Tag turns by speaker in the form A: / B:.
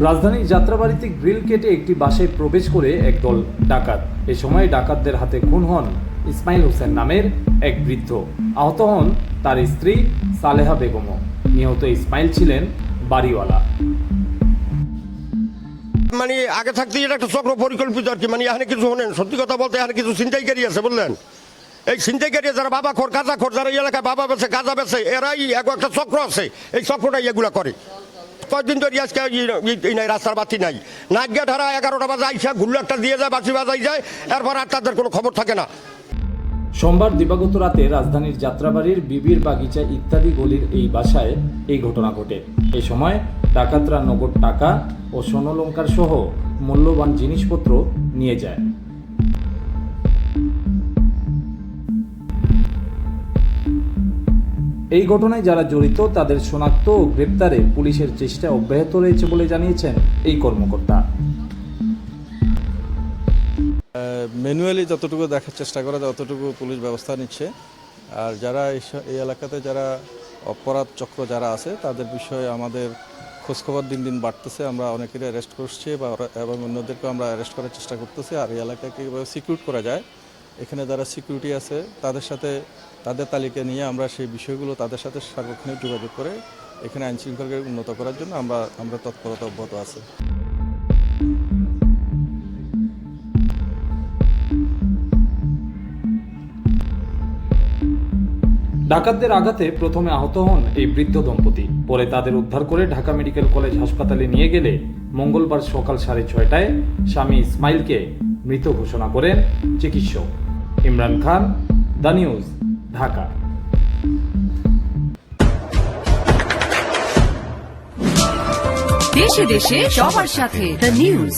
A: রাজধানীর যাত্রাবাড়িতে গ্রিল কেটে একটি বাসায় প্রবেশ করে একদল ডাকাত। এ সময় ডাকাতদের হাতে খুন হন ইসমাইল হোসেন নামের এক বৃদ্ধ। আহত হন তার স্ত্রী সালেহা বেগমও। নিহত ইসমাইল ছিলেন বাড়িওয়ালা।
B: মানে আগে থাকতে এটা একটা চক্র পরিকল্পিত আর কি। মানে এখানে কিছু শোনেন, সত্যি কথা বলতে এখানে কিছু ছিনতাইকারী আছে, বুঝলেন? এই ছিনতাইকারী যারা বাবা খোর গাঁজা খোর, যারা এই এলাকায় বাবা বেছে গাঁজা বেছে, এরাই একটা চক্র আছে। এই চক্রটাই এগুলা করে। কয়েকদিন ধরে আজকে নাই, রাস্তার বাতি নাই, নাগিয়া ধারা 11টা বাজে আইসা ঘুরলো একটা দিয়ে যায়, বাসি বাজাই যায়, এরপর আর তাদের কোনো খবর থাকে না।
A: সোমবার দিবাগত রাতে রাজধানীর যাত্রাবাড়ির বিবির বাগিচা ইত্যাদি গলির এই বাসায় এই ঘটনা ঘটে। এই সময় ডাকাতরা নগদ টাকা ও স্বর্ণালংকার সহ মূল্যবান জিনিসপত্র নিয়ে যায়। এই ঘটনায় যারা জড়িত তাদের শনাক্ত ও গ্রেপ্তারে পুলিশের চেষ্টা অব্যাহত রয়েছে বলে জানিয়েছেন এই কর্মকর্তা।
C: ম্যানুয়ালি যতটুকু দেখার চেষ্টা করে ততটুকু পুলিশ ব্যবস্থা নিচ্ছে। আর যারা এই এলাকাতে যারা অপরাধ চক্র যারা আছে তাদের বিষয়ে আমাদের খোঁজখবর দিন দিন বাড়তেছে। আমরা অনেকেরই অ্যারেস্ট করছি এবং অন্যদেরকেও আমরা অ্যারেস্ট করার চেষ্টা করতেছি। আর এই এলাকাকে কীভাবে সিকিউর করা যায়, এখানে যারা সিকিউরিটি আছে তাদের সাথে তাদের তালিকা নিয়ে আমরা সেই বিষয়গুলো তাদের সাথে সার্বক্ষণিক যোগাযোগ করে এখানে আইনশৃঙ্খলাকে উন্নত করার জন্য আমরা তৎপরতা অব্যাহত আছে।
A: ডাকাতদের আঘাতে প্রথমে আহত হন এই বৃদ্ধ দম্পতি। পরে তাদের উদ্ধার করে ঢাকা মেডিকেল কলেজ হাসপাতালে নিয়ে গেলে মঙ্গলবার সকাল 6:30টায় স্বামী ইসমাইলকে মৃত ঘোষণা করেন চিকিৎসক। Imran Khan, the news, Dhaka.
D: দেশে দেশে সবার সাথে দ্য নিউজ।